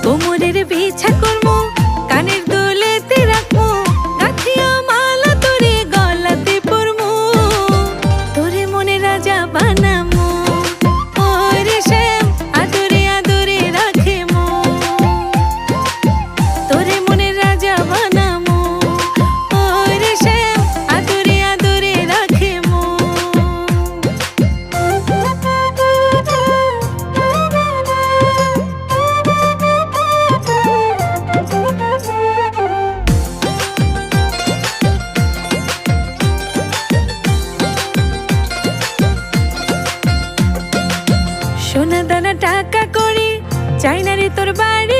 কোমরের বিছা করবো, কানের দুলেতে রাখবো, গাঁথিয়া মালা তোরে গলাতে পরবো, তোরে মনে রাজা বানামো। ওরে শ্যাম আদরে আদরে রাখে মো, তোরে মনে রাজা বানামো। ওরে শ্যাম আদরে আদরে রাখে মো। সোনা দানা টাকা করি চাই না রে তোর বাড়ি